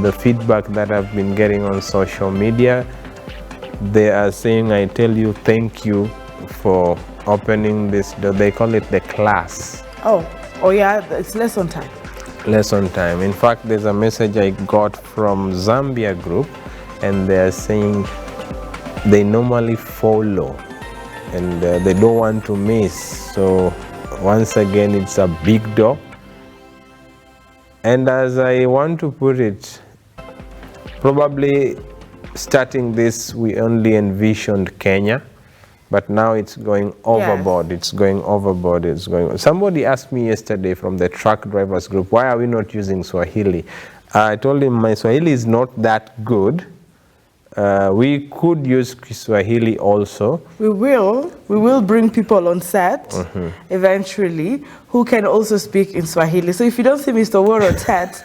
The feedback that I've been getting on social media, they are saying, I tell you, thank you for opening this. They call it the class. Oh yeah, it's lesson time. Lesson time. In fact, there's a message I got from Zambia group, and they are saying they normally follow and they don't want to miss. So once again, it's a big door. And as I want to put it, probably starting this, we only envisioned Kenya, but now it's going overboard. Yes. It's going overboard. It's going. Somebody asked me yesterday from the truck drivers group, why are we not using Swahili? I told him my Swahili is not that good. We could use Kiswahili also. We will bring people on set eventually who can also speak in Swahili. So if you don't see Mr. Word on set,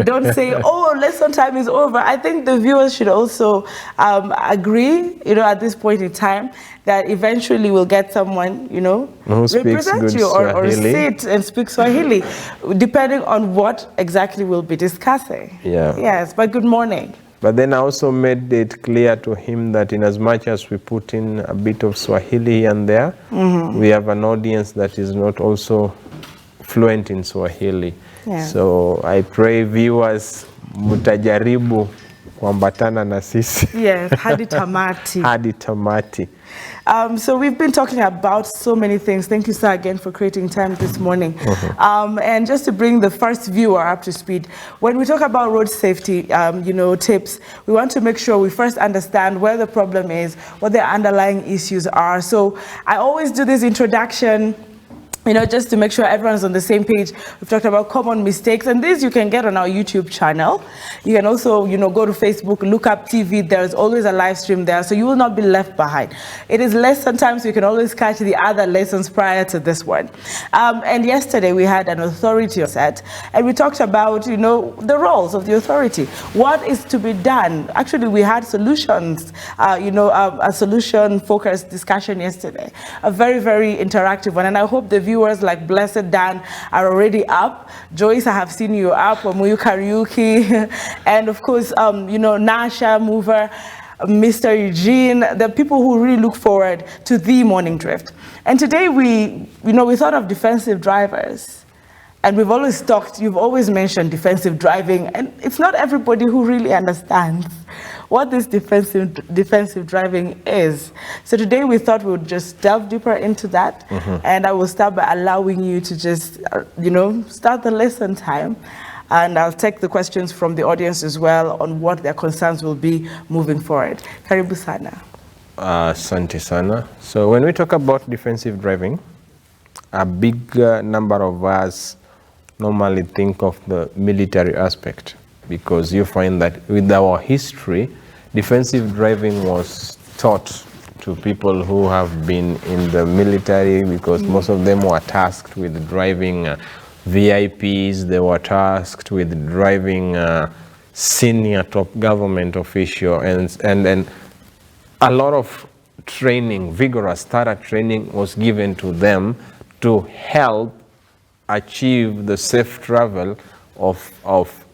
don't say, oh, lesson time is over. I think the viewers should also agree, at this point in time, that eventually we'll get someone, who represent you or sit and speak Swahili, depending on what exactly we'll be discussing. Yeah. Yes, but good morning. But then I also made it clear to him that in as much as we put in a bit of Swahili here and there, we have an audience that is not also fluent in Swahili. Yeah. So I pray viewers mutajaribu kuambatana na sisi. Yes, hadi tamati. Hadi tamati. So we've been talking about so many things. Thank you, sir, again for creating time this morning. And just to bring the first viewer up to speed, when we talk about road safety, tips, we want to make sure we first understand where the problem is, what the underlying issues are. So I always do this introduction, just to make sure everyone's on the same page. We've talked about common mistakes, and these you can get on our YouTube channel. You can also, go to Facebook, look up TV. There's always a live stream there, so you will not be left behind. It is lesson time, so you can always catch the other lessons prior to this one. And yesterday we had an authority set, and we talked about, the roles of the authority. What is to be done? Actually, we had solutions, a solution-focused discussion yesterday. A very, very interactive one, and I hope the viewers like Blessed Dan are already up. Joyce, I have seen you up. Muyu Karaoke, and of course, Nasha Mover, Mr. Eugene, the people who really look forward to the morning drift. And today we thought of defensive drivers. And we've always talked, you've always mentioned defensive driving, and it's not everybody who really understands what this defensive driving is. So today we thought we would just delve deeper into that, and I will start by allowing you to just, start the lesson time, and I'll take the questions from the audience as well on what their concerns will be moving forward. Karibu sana. Asante sana. So when we talk about defensive driving, a big number of us normally think of the military aspect, because you find that with our history, defensive driving was taught to people who have been in the military, because most of them were tasked with driving VIPs, they were tasked with driving senior top government official, and a lot of training, vigorous, thorough training was given to them to help achieve the safe travel of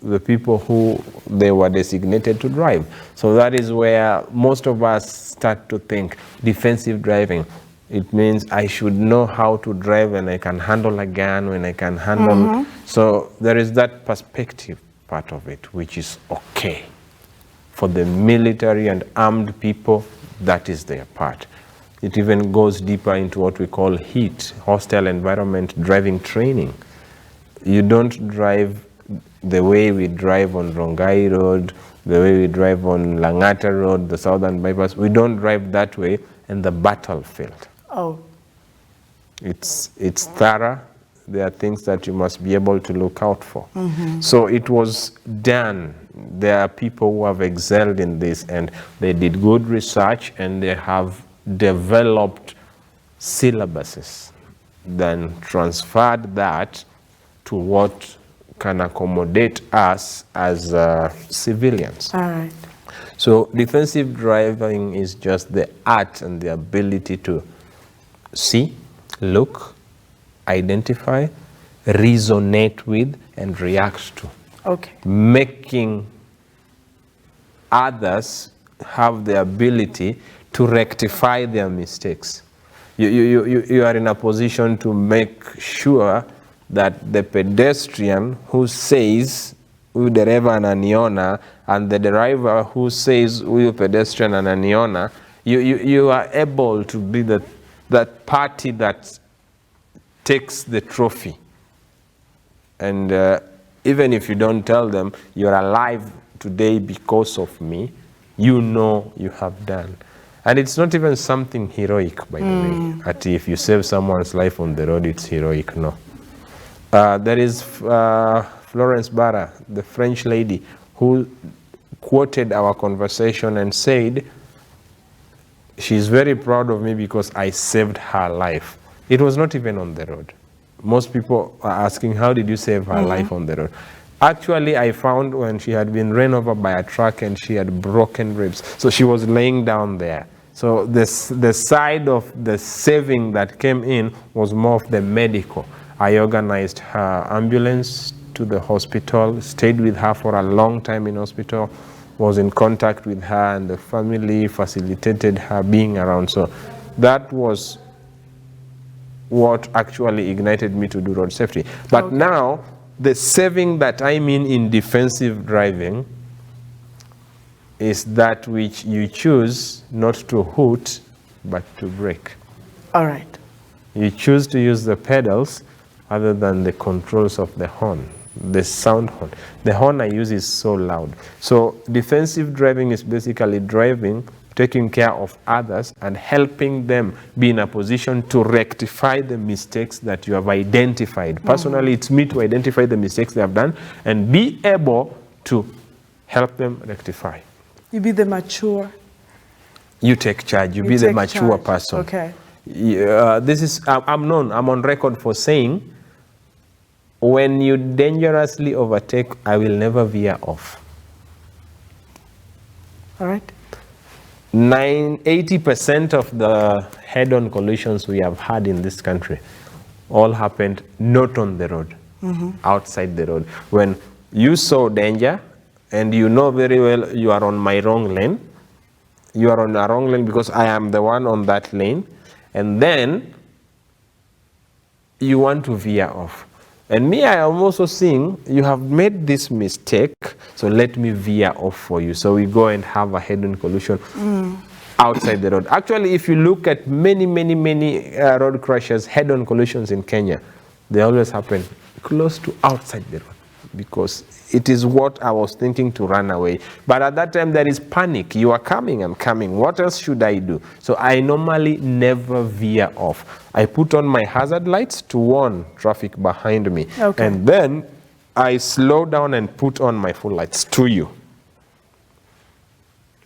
the people who they were designated to drive. So that is where most of us start to think defensive driving. It means I should know how to drive when I can handle a gun, when I can handle. So there is that perspective part of it, which is okay. For the military and armed people, that is their part. It even goes deeper into what we call HEAT, hostile environment driving training. You don't drive the way we drive on Rongai Road, the way we drive on Langata Road, the Southern Bypass. We don't drive that way in the battlefield. Oh. It's thorough. There are things that you must be able to look out for. So it was done. There are people who have excelled in this, and they did good research, and they have developed syllabuses, then transferred that to what can accommodate us as civilians. All right. So defensive driving is just the art and the ability to see, look, identify, resonate with, and react to. Okay. Making others have the ability to rectify their mistakes. You are in a position to make sure that the pedestrian who says huyu dereva ananiona and the driver who says huyu pedestrian ananiona, you are able to be that party that takes the trophy. And even if you don't tell them you're alive today because of me, you know you have done. And it's not even something heroic, by the way. That if you save someone's life on the road, it's heroic. No. There is Florence Barra, the French lady, who quoted our conversation and said, she's very proud of me because I saved her life. It was not even on the road. Most people are asking, how did you save her life on the road? Actually, I found when she had been run over by a truck and she had broken ribs. So she was laying down there. So the side of the saving that came in was more of the medical. I organized her ambulance to the hospital, stayed with her for a long time in hospital, was in contact with her and the family, facilitated her being around. So that was what actually ignited me to do road safety. But now, the saving that I mean in defensive driving is that which you choose not to hoot, but to brake. All right. You choose to use the pedals other than the controls of the horn, the sound horn. The horn I use is so loud. So defensive driving is basically driving, taking care of others and helping them be in a position to rectify the mistakes that you have identified. Personally, it's me to identify the mistakes they have done and be able to help them rectify. You be the mature. You take charge. You be the mature person. Okay. This is, I'm on record for saying, when you dangerously overtake, I will never veer off. All right. 80% of the head-on collisions we have had in this country all happened not on the road, outside the road. When you saw danger and you know very well you are on my wrong lane, you are on a wrong lane because I am the one on that lane, and then you want to veer off. And me, I am also seeing you have made this mistake, so let me veer off for you. So we go and have a head-on collision outside the road. Actually, if you look at many road crashes, head-on collisions in Kenya, they always happen close to outside the road because it is what I was thinking to run away. But at that time, there is panic. You are coming, I'm coming. What else should I do? So I normally never veer off. I put on my hazard lights to warn traffic behind me. Okay. And then I slow down and put on my full lights to you.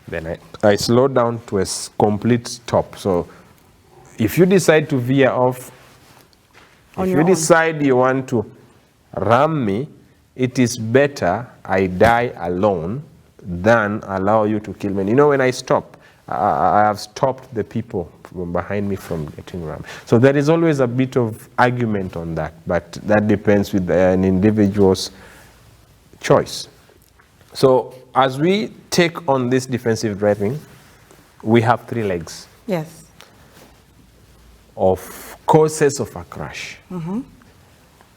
Then I slow down to a complete stop. So if you decide to veer off, if you decide you want to ram me, it is better I die alone than allow you to kill me. You know, when I stop, I have stopped the people from behind me from getting rammed. So there is always a bit of argument on that, but that depends with an individual's choice. So as we take on this defensive driving, we have 3 legs. Yes. Of causes of a crash.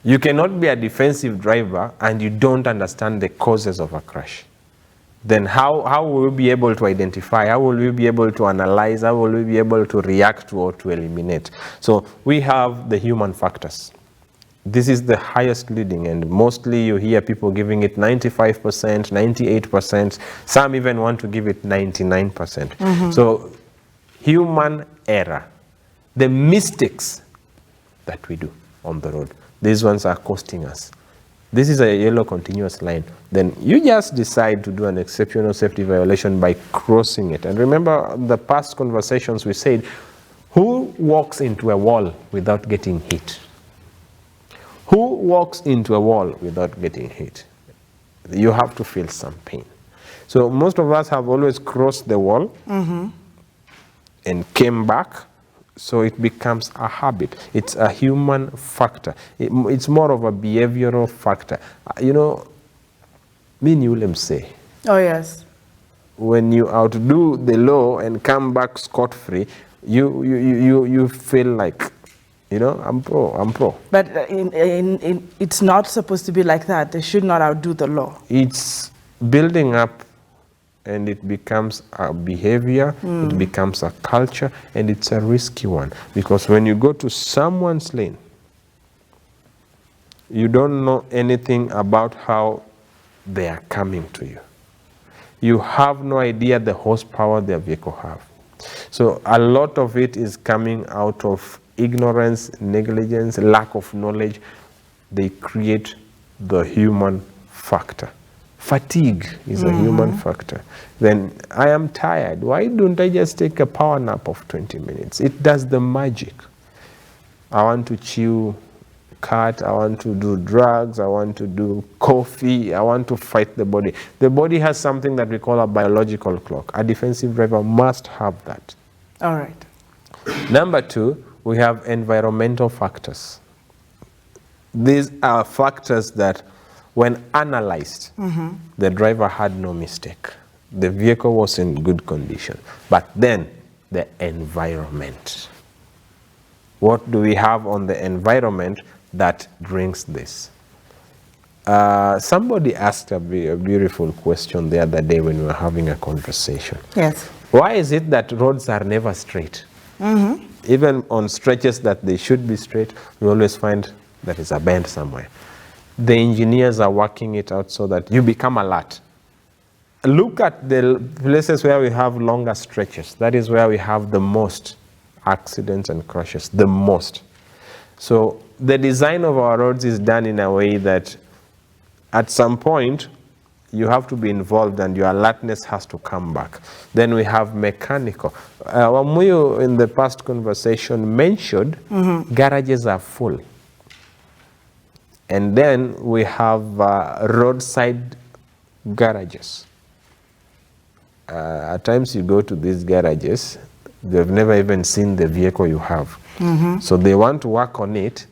You cannot be a defensive driver and you don't understand the causes of a crash. Then how will we be able to identify? How will we be able to analyze? How will we be able to react to or to eliminate? So we have the human factors. This is the highest leading, and mostly you hear people giving it 95%, 98%. Some even want to give it 99%. So human error, the mistakes that we do on the road, these ones are costing us. This is a yellow continuous line. Then you just decide to do an exceptional safety violation by crossing it. And remember the past conversations we said, who walks into a wall without getting hit? Who walks into a wall without getting hit? You have to feel some pain. So most of us have always crossed the wall and came back. So it becomes a habit. It's a human factor. It's more of a behavioral factor. You know, me and you say. Oh, yes. when you outdo the law and come back scot-free, you feel like, you know, I'm pro. But it's not supposed to be like that. They should not outdo the law. It's building up, and it becomes a behavior, it becomes a culture, and it's a risky one. Because when you go to someone's lane, you don't know anything about how they are coming to you. You have no idea the horsepower their vehicle have. So a lot of it is coming out of ignorance, negligence, lack of knowledge. They create the human factor. Fatigue is a human factor. Then I am tired. Why don't I just take a power nap of 20 minutes? It does the magic. I want to chew cat, I want to do drugs, I want to do coffee, I want to fight the body. The body has something that we call a biological clock. A defensive driver must have that. All right. Number two, we have environmental factors. These are factors that, when analyzed, the driver had no mistake. The vehicle was in good condition. But then, the environment. What do we have on the environment that brings this? Somebody asked a beautiful question the other day when we were having a conversation. Yes. Why is it that roads are never straight? Even on stretches that they should be straight, we always find there is a bend somewhere. The engineers are working it out so that you become alert. Look at the places where we have longer stretches. That is where we have the most accidents and crashes, the most. So the design of our roads is done in a way that at some point you have to be involved and your alertness has to come back. Then we have mechanical. Wamuyu in the past conversation mentioned garages are full. And then we have roadside garages. At times you go to these garages, they've never even seen the vehicle you have. So they want to work on it,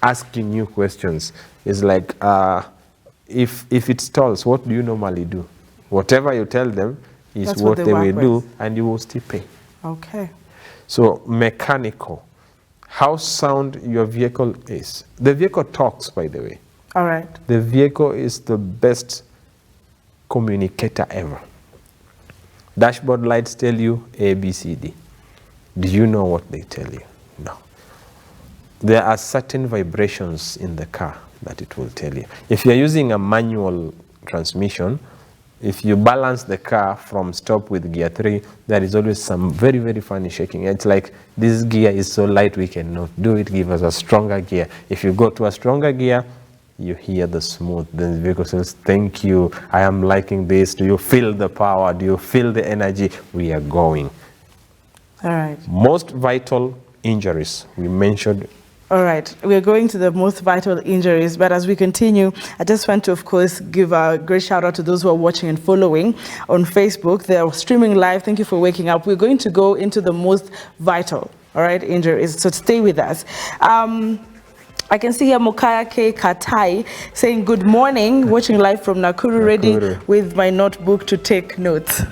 asking you questions. It's like, if it stalls, what do you normally do? Whatever you tell them is That's what they will do, with. and you will still pay. Okay. So mechanical, how sound your vehicle is. The vehicle talks, by the way. All right. The vehicle is the best communicator ever. Dashboard lights tell you A, B, C, D. Do you know what they tell you? No. There are certain vibrations in the car that it will tell you. If you're using a manual transmission, if you balance the car from stop with gear 3, there is always some very, very funny shaking. It's like, this gear is so light we cannot do it, give us a stronger gear. If you go to a stronger gear, you hear the smooth. Then the vehicle says, thank you, I am liking this. Do you feel the power? Do you feel the energy? We are going. All right. Most vital injuries, we mentioned. All right, we're going to the most vital injuries, but as we continue, I just want to, of course, give a great shout out to those who are watching and following on Facebook. They're streaming live. Thank you for waking up. We're going to go into the most vital, all right, injuries, so stay with us. I can see here Mokaya K. Katai saying, good morning, watching live from Nakuru, ready with my notebook to take notes.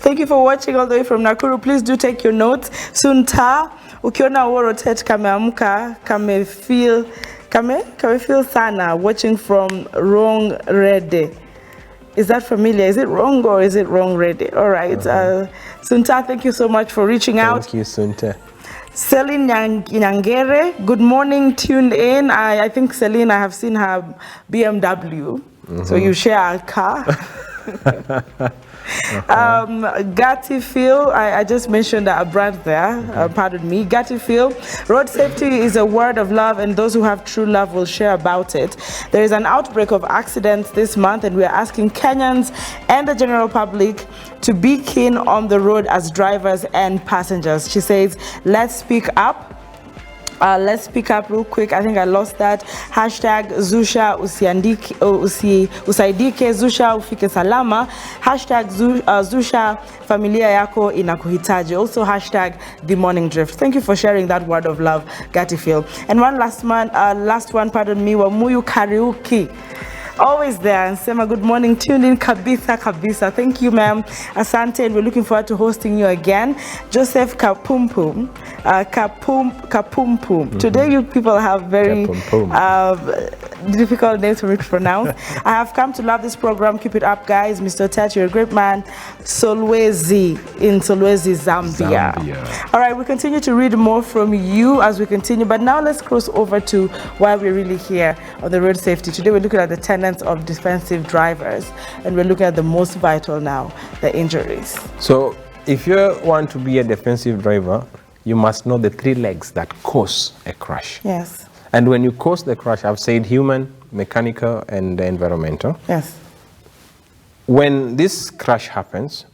Thank you for watching all the way from Nakuru. Please do take your notes. Sunta, ukiona worotet kameamka, kame feel sana, watching from Wrong Rede. Is that familiar? Is it wrong or is it Wrong Rede? All right. Sunta, thank you so much for reaching out. Thank you, Sunta. Celine Nyangere, good morning, tuned in. I think Celine, I have seen her BMW, so you share a car. Gatti Phil, I just mentioned a brand there, pardon me. Gatti Phil, road safety is a word of love, and those who have true love will share about it. There is an outbreak of accidents this month, and we are asking Kenyans and the general public to be keen on the road as drivers and passengers. She says, let's speak up. Let's pick up real quick. I think I lost that. Hashtag Zusha usaidike, Zusha ufike salama. Hashtag Zusha familia yako inakuhitaji. Also hashtag the morning drift. Thank you for sharing that word of love, Gatifil. And one last one, pardon me, Wamuyu Karaoke. Always there. And Sema, good morning. Tune in kabisa kabisa. Thank you, ma'am. Asante, and we're looking forward to hosting you again. Joseph Kapumpum. Kapumpum. Today you people have very difficult names for me to pronounce. I have come to love this program. Keep it up, guys. Mr. Tat, you're a great man. Solwezi in Solwezi, Zambia. All right, we continue to read more from you as we continue, but now let's cross over to why we're really here on the road safety. Today we're looking at the tenets of defensive drivers, and we're looking at the most vital now, the injuries. So if you want to be a defensive driver, you must know the three legs that cause a crash. Yes. And when you cause the crash, I've said human, mechanical, and environmental. Yes. When this crash happens,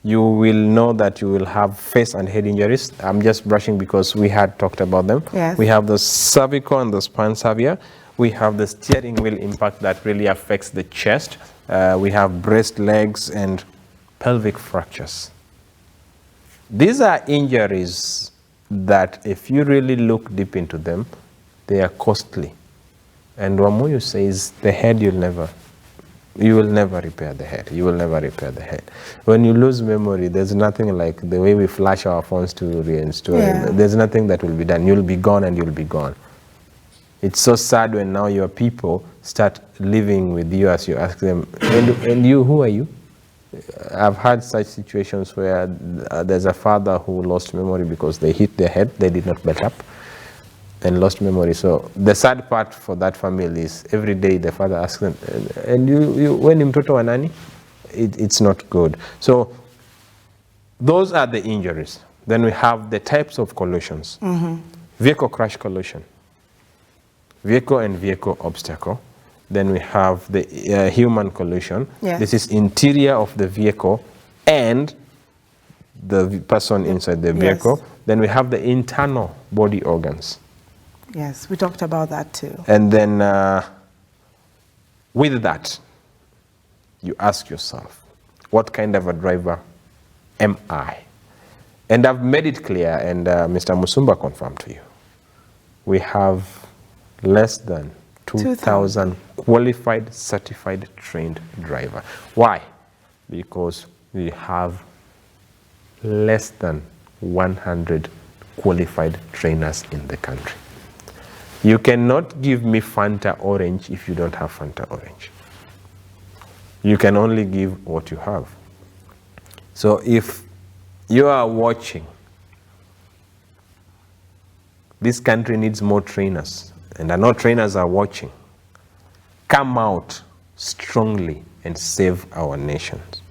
you will know that you will have face and head injuries. I'm just brushing because we had talked about them. Yes. We have the cervical and the spine severe. We have the steering wheel impact that really affects the chest. We have breast, legs, and pelvic fractures. These are injuries that if you really look deep into them, they are costly. And Wamuyu says the head you will never repair the head. You will never repair the head. When you lose memory, there's nothing like the way we flash our phones to reinstall. Yeah. There's nothing that will be done. You'll be gone and you'll be gone. It's so sad when now your people start living with you as you ask them, and you, who are you? I've had such situations where there's a father who lost memory because they hit their head, they did not belt up, and lost memory. So the sad part for that family is every day the father asks them, and you when mtoto wa nani? It's not good. So those are the injuries. Then we have the types of collisions. Vehicle crash collision, vehicle and vehicle obstacle. Then we have the human collision. Yes. This is interior of the vehicle and the person inside the vehicle. Yes. Then we have the internal body organs. Yes, we talked about that too. And then with that, you ask yourself, what kind of a driver am I? And I've made it clear, and Mr. Musumba confirmed to you, we have less than 2,000 qualified, certified, trained driver. Why? Because we have less than 100 qualified trainers in the country. You cannot give me Fanta Orange if you don't have Fanta Orange. You can only give what you have. So if you are watching, this country needs more trainers, and I know trainers are watching. Come out strongly and save our nations.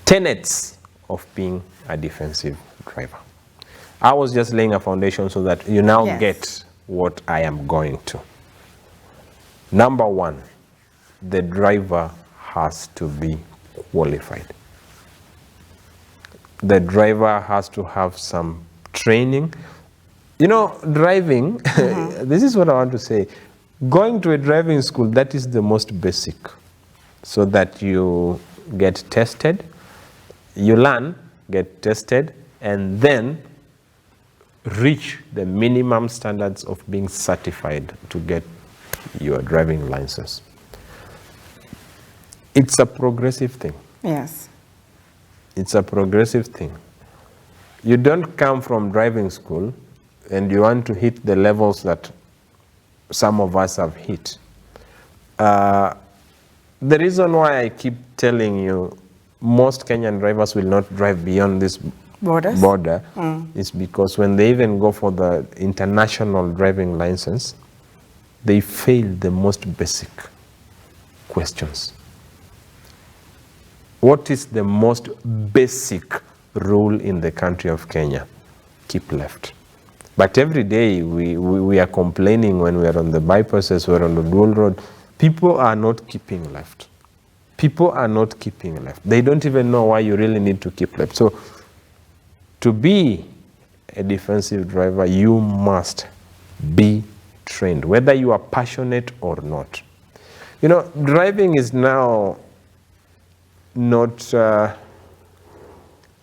Tenets of being a defensive driver. I was just laying a foundation so that you now get what I am going to. Number one, the driver has to be qualified. The driver has to have some training. You know, driving, this is what I want to say. Going to a driving school, that is the most basic. So that you get tested, you learn, get tested, and then reach the minimum standards of being certified to get your driving license. It's a progressive thing. Yes. It's a progressive thing. You don't come from driving school and you want to hit the levels that some of us have hit. The reason why I keep telling you most Kenyan drivers will not drive beyond this border is because when they even go for the international driving license, they fail the most basic questions. What is the most basic rule in the country of Kenya? Keep left. But every day we are complaining when we are on the bypasses, we're on the dual road. People are not keeping left. People are not keeping left. They don't even know why you really need to keep left. So to be a defensive driver, you must be trained, whether you are passionate or not. You know, driving is now not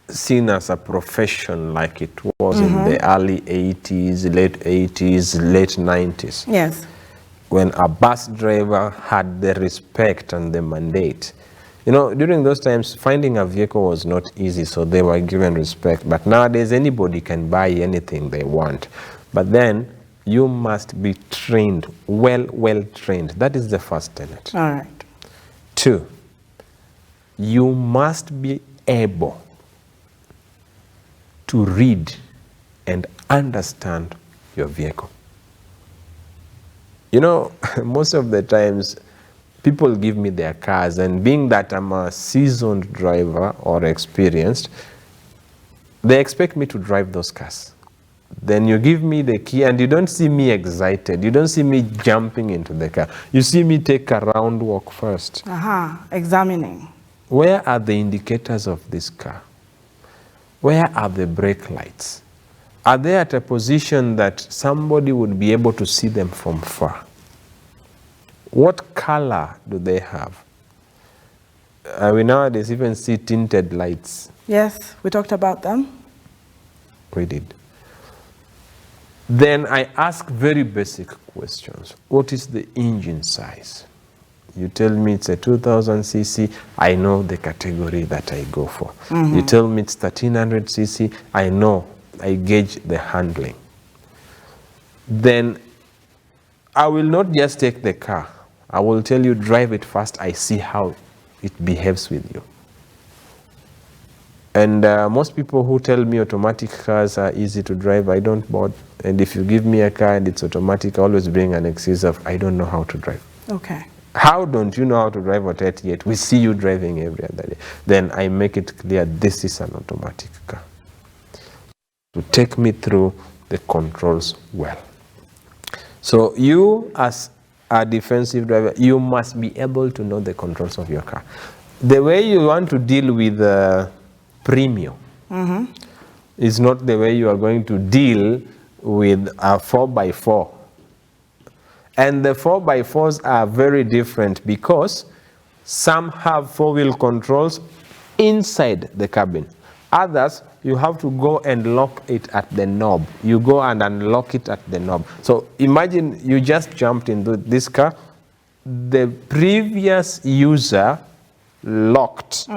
seen as a profession like it was in the early 80s, late 80s, late 90s. Yes. when a bus driver had the respect and the mandate. You know, during those times, finding a vehicle was not easy, so they were given respect. But nowadays, anybody can buy anything they want. But then, you must be trained, well trained. That is the first tenet. All right. 2, you must be able to read and understand your vehicle. You know, most of the times, people give me their cars, and being that I'm a seasoned driver or experienced, they expect me to drive those cars. Then you give me the key and you don't see me excited. You don't see me jumping into the car. You see me take a round walk first. Examining. Where are the indicators of this car? Where are the brake lights? Are they at a position that somebody would be able to see them from far? What color do they have? We nowadays even see tinted lights. Yes, we talked about them. We did. Then I ask very basic questions. What is the engine size? You tell me it's a 2000 cc, I know the category that I go for. You tell me it's 1300 cc, I know, I gauge the handling. Then I will not just take the car. I will tell you, drive it fast, I see how it behaves with you. And most people who tell me automatic cars are easy to drive, I don't bother. And if you give me a car and it's automatic, I always bring an excuse of, I don't know how to drive. Okay. How don't you know how to drive a 38? We see you driving every other day. Then I make it clear this is an automatic car. To take me through the controls well. So you, as a defensive driver, you must be able to know the controls of your car. The way you want to deal with premium is not the way you are going to deal with a 4x4. And the 4x4s are very different because some have four-wheel controls inside the cabin. Others, you have to go and lock it at the knob. You go and unlock it at the knob. So imagine you just jumped into this car. The previous user locked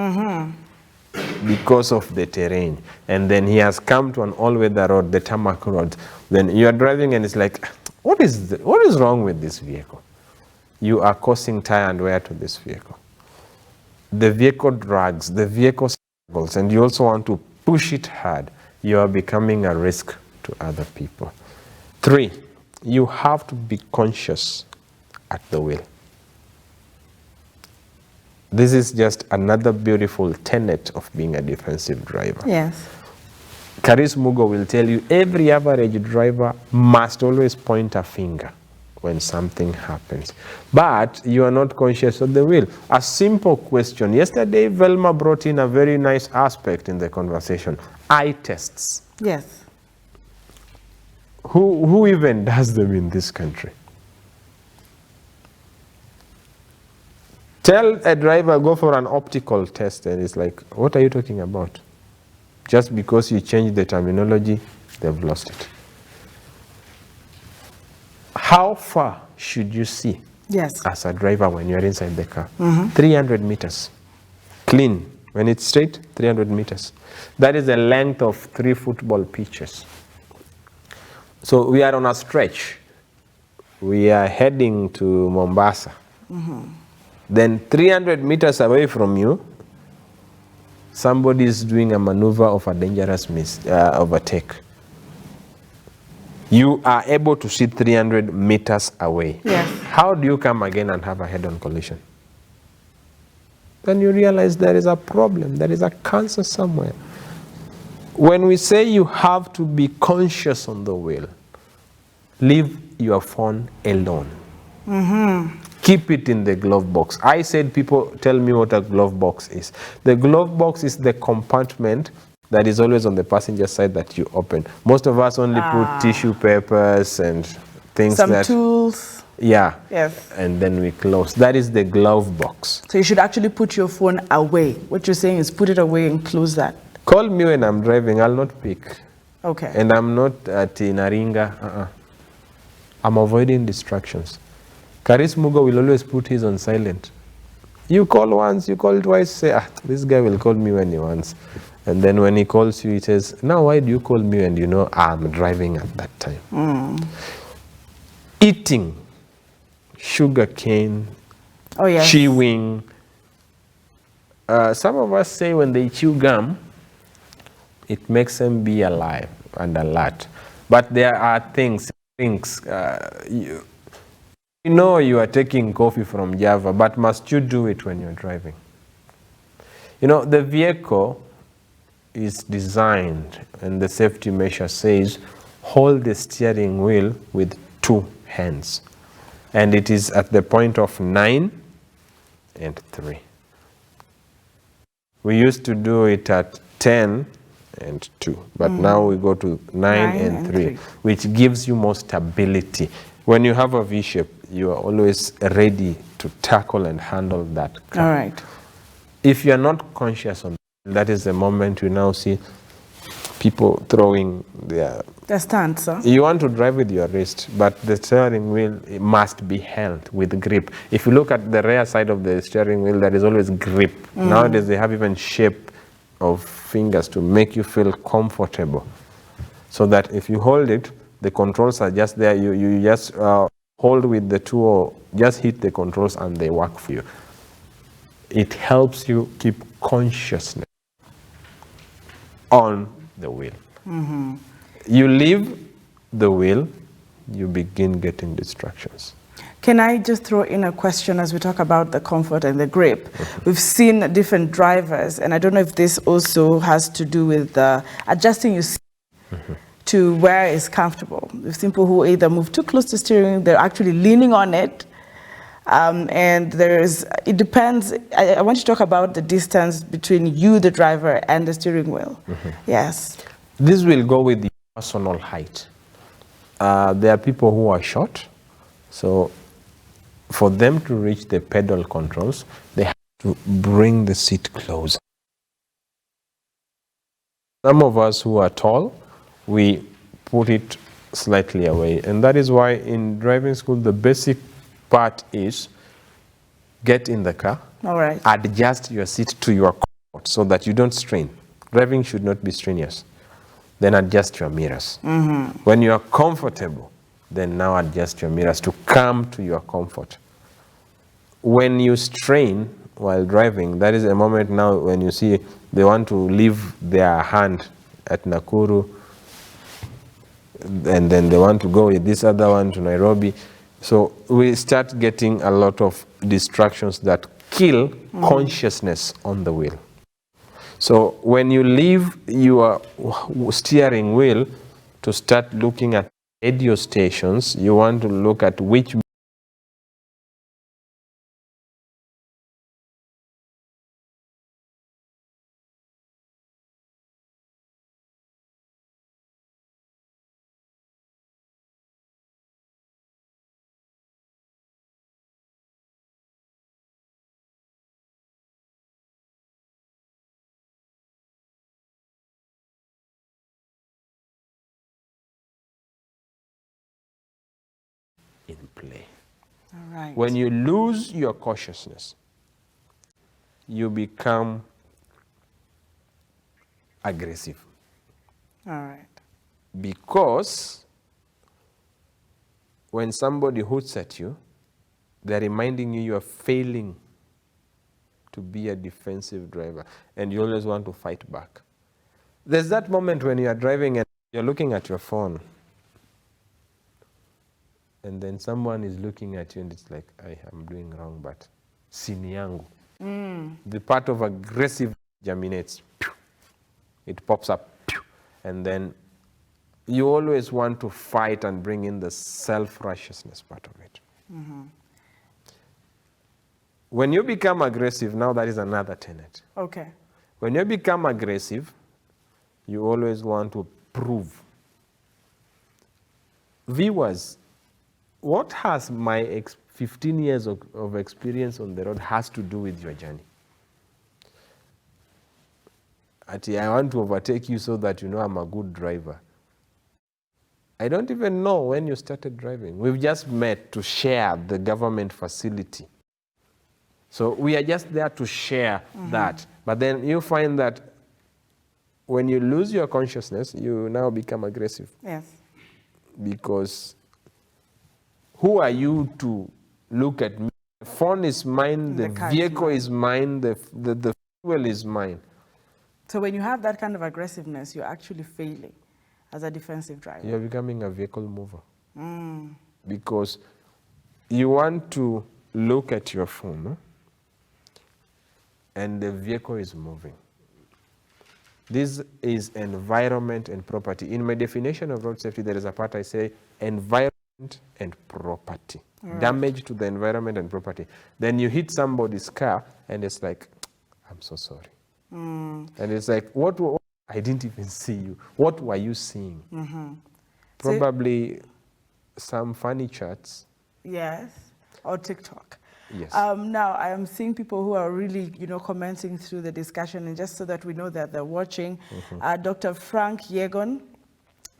because of the terrain. And then he has come to an all-weather road, the tarmac road. Then you are driving and it's like, what is wrong with this vehicle? You are causing tire and wear to this vehicle. The vehicle drags, the vehicle struggles, and you also want to push it hard. You are becoming a risk to other people. 3, you have to be conscious at the wheel. This is just another beautiful tenet of being a defensive driver. Yes. Karis Mugo will tell you every average driver must always point a finger when something happens. But you are not conscious of the wheel. A simple question. Yesterday, Velma brought in a very nice aspect in the conversation. Eye tests. Yes. Who even does them in this country? Tell a driver, go for an optical test, and it's like, what are you talking about? Just because you change the terminology, they've lost it. How far should you see as a driver when you're inside the car? 300 meters. Clean. When it's straight, 300 meters. That is the length of 3 football pitches. So we are on a stretch. We are heading to Mombasa. Then 300 meters away from you, somebody is doing a maneuver of a dangerous overtake. You are able to see 300 meters away. Yes. How do you come again and have a head-on collision? Then you realize there is a problem, there is a cancer somewhere. When we say you have to be conscious on the wheel, leave your phone alone. Keep it in the glove box. I said people tell me what a glove box is. The glove box is the compartment that is always on the passenger side that you open. Most of us only put tissue papers and things Some tools. Yeah. Yes. And then we close. That is the glove box. So you should actually put your phone away. What you're saying is put it away and close that. Call me when I'm driving. I'll not pick. Okay. And I'm not at Inaringa. I'm avoiding distractions. Karis Mugo will always put his on silent. You call once, you call twice, say, this guy will call me when he wants. And then when he calls you, he says, now why do you call me? And you know, I'm driving at that time. Eating sugar cane, chewing. Some of us say when they chew gum, it makes them be alive and alert. But there are things, you know you are taking coffee from Java, but must you do it when you're driving? You know, the vehicle is designed, and the safety measure says, hold the steering wheel with 2 hands. And it is at the point of 9 and 3. We used to do it at 10 and 2, but now we go to 9 and 3, which gives you more stability. When you have a V-shape, you are always ready to tackle and handle that car. All right. If you are not conscious on that, is the moment you now see people throwing their stance. Huh? You want to drive with your wrist, but the steering wheel must be held with grip. If you look at the rear side of the steering wheel, there is always grip. Nowadays, they have even shape of fingers to make you feel comfortable. So that if you hold it, the controls are just there. You just hold with the 2 or just hit the controls and they work for you. It helps you keep consciousness on the wheel. You leave the wheel, you begin getting distractions. Can I just throw in a question as we talk about the comfort and the grip? We've seen different drivers, and I don't know if this also has to do with adjusting your seat to where it's comfortable. We've seen people who either move too close to steering, they're actually leaning on it, and it depends. I want you to talk about the distance between you, the driver, and the steering wheel. Yes. This will go with the personal height. There are people who are short, so for them to reach the pedal controls, they have to bring the seat closer. Some of us who are tall, we put it slightly away, and that is why in driving school the basic part is get in the car, adjust your seat to your comfort so that you don't strain. Driving should not be strenuous. Then adjust your mirrors. When you are comfortable, then now adjust your mirrors to come to your comfort. When you strain while driving, that is a moment now when you see they want to leave their hand at Nakuru, and then they want to go with this other one to Nairobi. So we start getting a lot of distractions that kill consciousness on the wheel. So when you leave your steering wheel to start looking at radio stations, you want to look at which in play. All right. When you lose your consciousness, you become aggressive. All right. Because when somebody hoots at you, they're reminding you are failing to be a defensive driver, and you always want to fight back. There's that moment when you are driving and you're looking at your phone, and then someone is looking at you and it's like, I am doing wrong, but sini yangu. The part of aggressive germinates. It pops up. And then you always want to fight and bring in the self-righteousness part of it. When you become aggressive, now that is another tenet. Okay. When you become aggressive, you always want to prove. Viewers, what has my 15 years of experience on the road has to do with your journey? I want to overtake you so that you know I'm a good driver. I don't even know when you started driving. We've just met to share the government facility. So we are just there to share that. But then you find that when you lose your consciousness, you now become aggressive. Yes. Because who are you to look at me? The phone is mine, the vehicle is mine, the fuel is mine. So when you have that kind of aggressiveness, you're actually failing as a defensive driver. You're becoming a vehicle mover. Because you want to look at your phone, and the vehicle is moving. This is environment and property. In my definition of road safety, there is a part I say environment and property. Right. Damage to the environment and property. Then you hit somebody's car and it's like, I'm so sorry. And it's like, what? I didn't even see you. What were you seeing? Probably some funny chats. Yes, or TikTok. Yes. Now, I am seeing people who are really, commenting through the discussion, and just so that we know that they're watching, Dr. Frank Yegon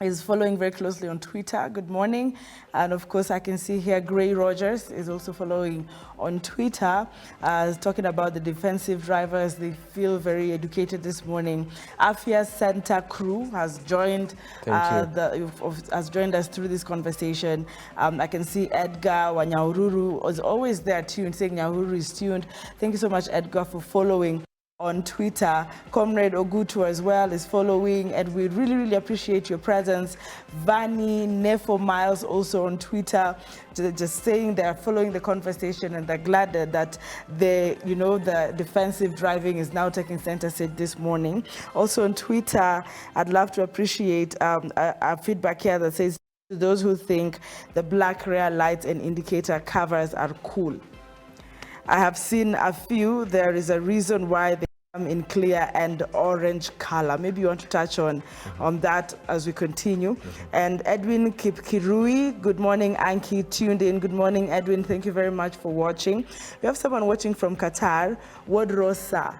is following very closely on Twitter. Good morning. And of course, I can see here Gray Rogers is also following on Twitter, talking about the defensive drivers. They feel very educated this morning. Afia Santa Crew has joined has joined us through this conversation. I can see Edgar Wanyaururu is always there tuned, saying Nyahuru is tuned. Thank you so much, Edgar, for following on Twitter. Comrade Ogutu as well is following, and we really, really appreciate your presence. Vani Nefo Miles also on Twitter, just saying they're following the conversation and they're glad that the defensive driving is now taking center stage this morning. Also on Twitter, I'd love to appreciate our feedback here that says, to those who think the black rear lights and indicator covers are cool, I have seen a few. There is a reason why they come in clear and orange color. Maybe you want to touch on that as we continue. And Edwin Kipkirui, good morning. Anki tuned in. Good morning, Edwin. Thank you very much for watching. We have someone watching from Qatar, Wodrosa.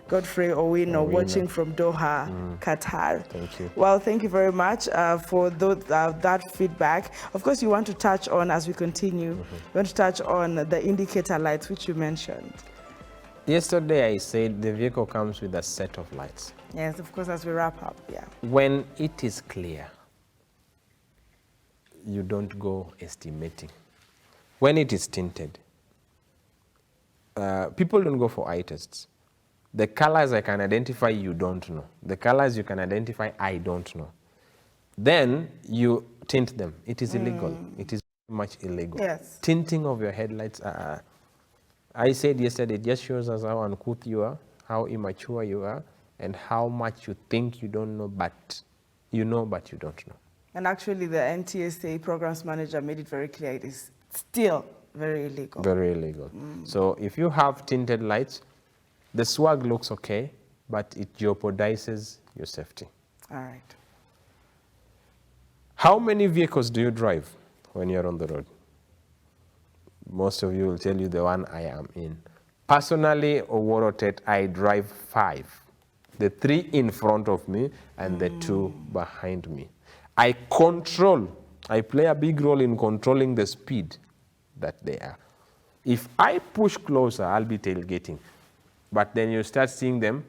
Godfrey Owino watching from Doha, Qatar. Thank you. Well, thank you very much for that feedback. Of course, you want to touch on, as we continue, you want to touch on the indicator lights, which you mentioned. Yesterday, I said the vehicle comes with a set of lights. Yes, of course, as we wrap up, yeah. When it is clear, you don't go estimating. When it is tinted, people don't go for eye tests. The colors I can identify, you don't know. The colors you can identify, I don't know. Then you tint them. It is illegal. It is very much illegal. Yes. Tinting of your headlights, I said yesterday, it just shows us how uncouth you are, how immature you are, and how much you think you don't know, but you know, but you don't know. And actually, the NTSA programs manager made it very clear it is still very illegal. Very illegal. So if you have tinted lights, the swag looks okay, but it jeopardizes your safety. All right. How many vehicles do you drive when you're on the road? Most of you will tell you the one I am in. Personally, Oworotet, I drive 5. The 3 in front of me and the 2 behind me. I play a big role in controlling the speed that they are. If I push closer, I'll be tailgating. But then you start seeing them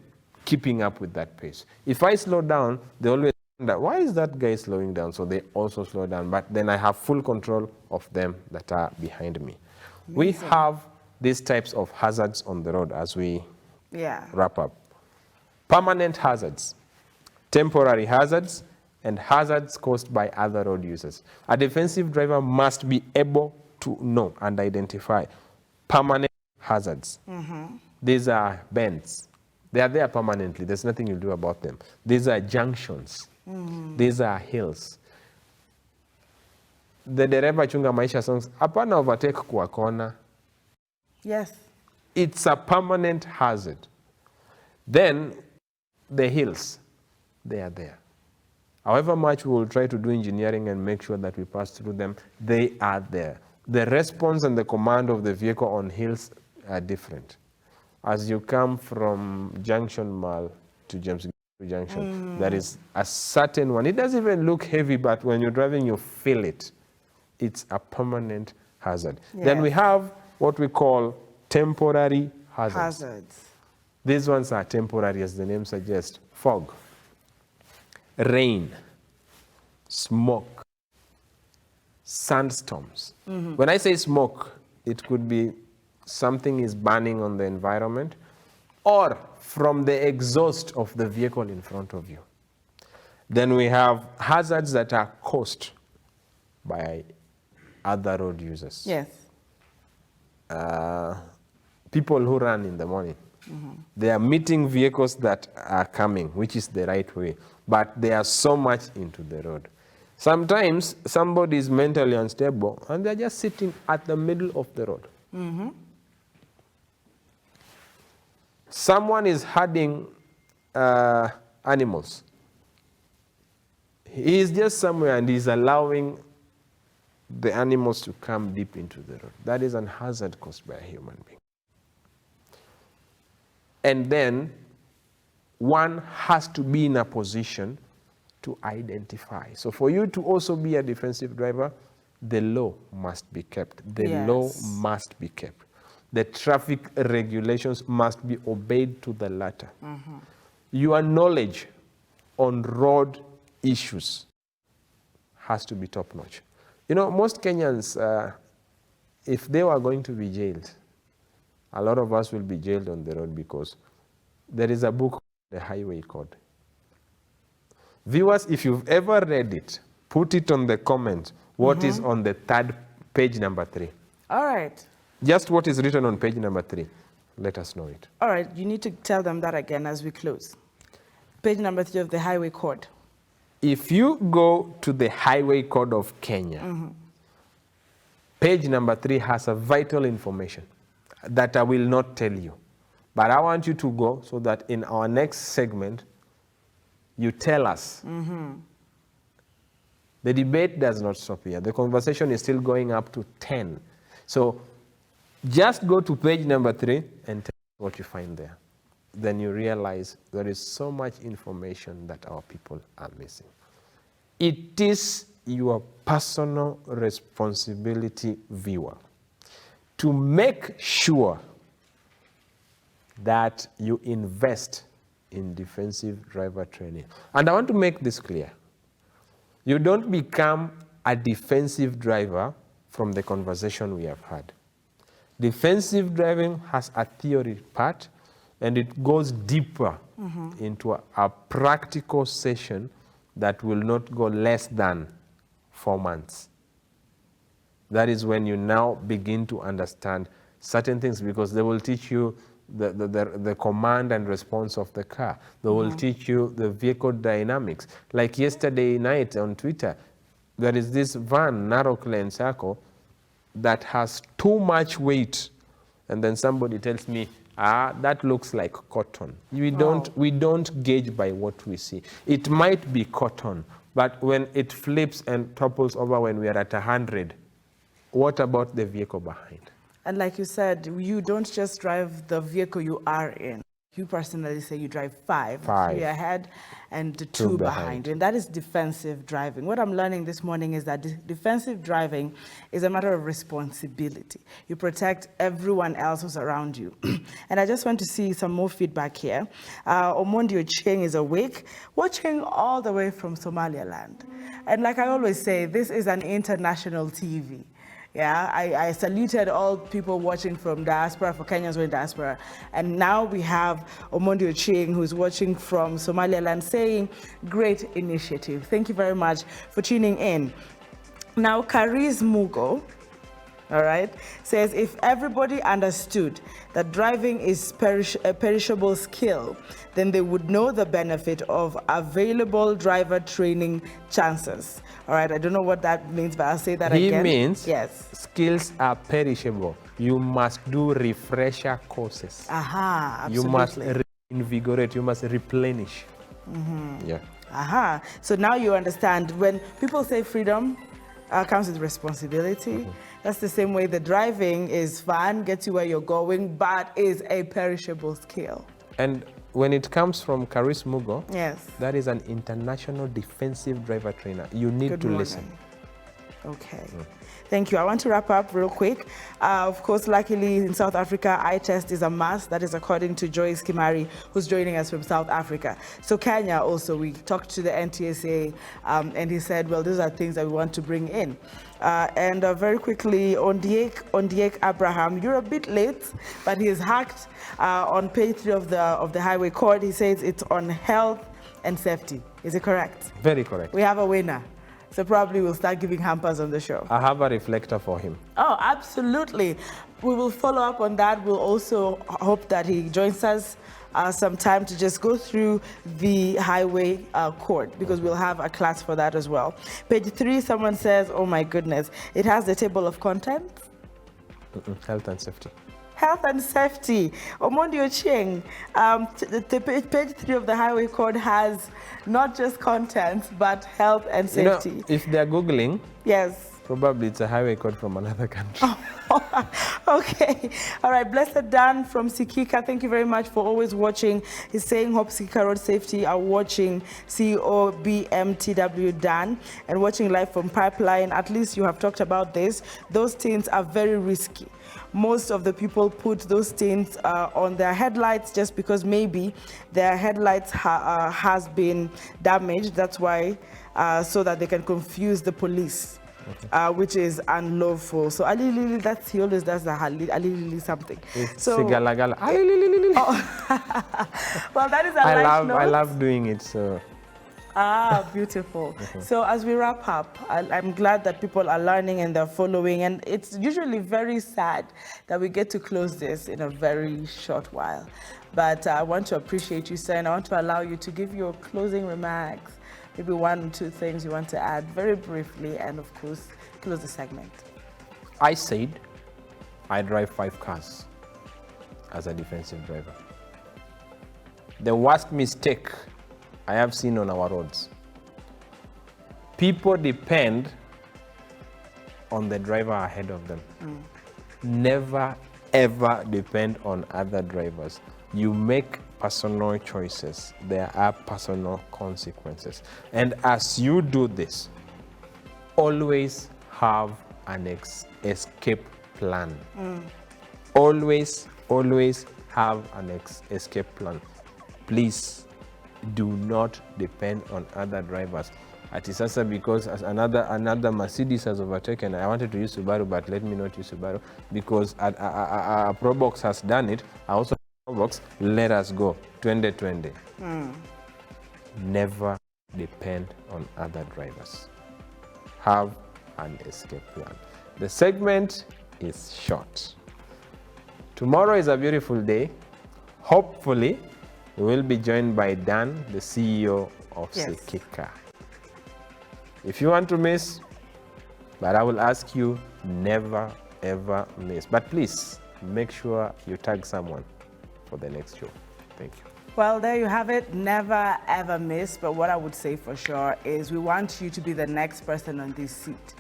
keeping up with that pace. If I slow down, they always wonder, why is that guy slowing down? So they also slow down. But then I have full control of them that are behind me. Amazing. We have these types of hazards on the road as we wrap up. Permanent hazards, temporary hazards, and hazards caused by other road users. A defensive driver must be able to know and identify permanent hazards. These are bends. They are there permanently. There's nothing you do about them. These are junctions. These are hills. The dereva chunga maisha songs, hapana overtake kwa kona. Yes. It's a permanent hazard. Then the hills, they are there. However much we will try to do engineering and make sure that we pass through them, they are there. The response and the command of the vehicle on hills are different. As you come from Junction Mall to James junction. There is a certain one. It doesn't even look heavy, but when you're driving, you feel it. It's a permanent hazard. Yes. Then we have what we call temporary hazards. These ones are temporary, as the name suggests. Fog, rain, smoke, sandstorms. When I say smoke, it could be something is burning on the environment or from the exhaust of the vehicle in front of you. Then we have hazards that are caused by other road users. Yes. People who run in the morning. They are meeting vehicles that are coming, which is the right way, but they are so much into the road. Sometimes somebody is mentally unstable and they're just sitting at the middle of the road. Someone is herding animals. He is just somewhere and he's allowing the animals to come deep into the road. That is an hazard caused by a human being. And then one has to be in a position to identify. So for you to also be a defensive driver, the law must be kept. The law must be kept. The traffic regulations must be obeyed to the letter. Your knowledge on road issues has to be top-notch. You know, most Kenyans, if they were going to be jailed, a lot of us will be jailed on the road because there is a book, The Highway Code. Viewers, if you've ever read it, put it on the comment. What is on the page number 3? All right. Just what is written on page number 3. Let us know it. All right, you need to tell them that again as we close. Page number 3 of the Highway Code. If you go to the Highway Code of Kenya, page number 3 has a vital information that I will not tell you. But I want you to go so that in our next segment, you tell us. The debate does not stop here. The conversation is still going up to 10. So just go to page number 3 and tell us what you find there. Then you realize there is so much information that our people are missing. It is your personal responsibility, viewer, to make sure that you invest in defensive driver training. And I want to make this clear. You don't become a defensive driver from the conversation we have had. Defensive driving has a theory part, and it goes deeper into a practical session that will not go less than 4 months. That is when you now begin to understand certain things, because they will teach you the command and response of the car. They will teach you the vehicle dynamics. Like yesterday night on Twitter, there is this van, narrow lane circle, that has too much weight, and then somebody tells me, that looks like cotton. We don't gauge by what we see. It might be cotton, but when it flips and topples over when we are at 100, what about the vehicle behind? And like you said, you don't just drive the vehicle you are in. You personally say you drive 5, 3 ahead and 2 behind. And that is defensive driving. What I'm learning this morning is that defensive driving is a matter of responsibility. You protect everyone else who's around you. And I just want to see some more feedback here. Omondi Ochieng is awake, watching all the way from Somaliland. And like I always say, this is an international TV. Yeah, I saluted all people watching from diaspora, for Kenyans who are in diaspora. And now we have Omondi Ochieng, who's watching from Somaliland, saying, great initiative. Thank you very much for tuning in. Now, Kariz Mugo, all right, says, if everybody understood that driving is a perishable skill, then they would know the benefit of available driver training chances. All right, I don't know what that means, but I'll say that again. He means yes, skills are perishable. You must do refresher courses. Absolutely. You must reinvigorate, you must replenish. Yeah. So now you understand, when people say freedom comes with responsibility, that's the same way the driving is fun, gets you where you're going, but is a perishable skill. And when it comes from Karis Mugo, yes, that is an international defensive driver trainer. You need Good to morning. listen. Okay. Thank you. I want to wrap up real quick. Of course, luckily in South Africa, eye test is a must. That is according to Joyce Kimari, who's joining us from South Africa. So Kenya also, we talked to the NTSA and he said, well, these are things that we want to bring in. And very quickly, Ondiek Abraham, you're a bit late, but he's hacked on page 3 of the Highway Code. He says it's on health and safety. Is it correct? Very correct. We have a winner. So probably we'll start giving hampers on the show. I have a reflector for him. Oh, absolutely. We will follow up on that. We'll also hope that he joins us sometime to just go through the highway code, because we'll have a class for that as well. Page 3, someone says, oh my goodness, it has the table of contents. Health and safety. Health and safety. Omondi Ochieng, page 3 of the highway code has not just contents, but health and safety. You know, if they're Googling, yes. Probably it's a highway code from another country. Okay. All right. Blessed Dan from Sikika, thank you very much for always watching. He's saying Hope Sikika Road Safety are watching. CEO BMTW Dan, and watching live from Pipeline. At least you have talked about this. Those tints are very risky. Most of the people put those tints on their headlights just because maybe their headlights has been damaged. That's why, so that they can confuse the police. Okay. Which is unlawful. So Ali Lili, that's, he always does the Ali Lili something. It's so Sigalagala. Ali Lili. Oh. Well, that is a I love doing it. So. Ah, beautiful. So as we wrap up, I'm glad that people are learning and they're following, and it's usually very sad that we get to close this in a very short while. But I want to appreciate you, sir, and I want to allow you to give your closing remarks. Maybe 1 or 2 things you want to add very briefly, and of course, close the segment. I said I drive 5 cars as a defensive driver. The worst mistake I have seen on our roads. People depend on the driver ahead of them. Never, ever depend on other drivers. You make personal choices. There are personal consequences. And as you do this, always have an escape plan. Always have an escape plan. Please do not depend on other drivers. At Isasa, because as another Mercedes has overtaken, I wanted to use Subaru, but let me not use Subaru because a Probox has done it. I also Probox, let us go 2020. Never depend on other drivers. Have an escape plan. The segment is short. Tomorrow is a beautiful day. Hopefully, we will be joined by Dan, the CEO of Sikika. If you want to miss, but I will ask you, never ever miss. But please, make sure you tag someone for the next show. Thank you. Well, there you have it. Never ever miss. But what I would say for sure is we want you to be the next person on this seat.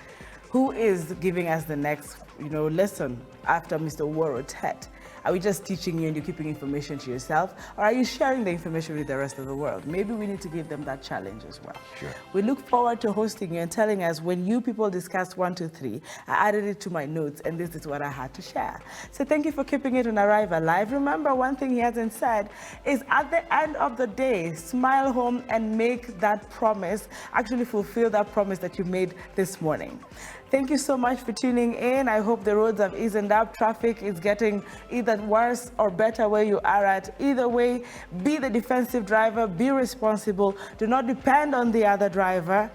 Who is giving us the next, lesson after Mr. Warro's head? Are we just teaching you and you're keeping information to yourself? Or are you sharing the information with the rest of the world? Maybe we need to give them that challenge as well. Sure. We look forward to hosting you and telling us when you people discussed 1, 2, 3, I added it to my notes and this is what I had to share. So thank you for keeping it on Arrive Alive. Remember, one thing he hasn't said is at the end of the day, smile home and make that promise, actually fulfill that promise that you made this morning. Thank you so much for tuning in. I hope the roads have eased up. Traffic is getting either worse or better where you are at. Either way, be the defensive driver, be responsible. Do not depend on the other driver.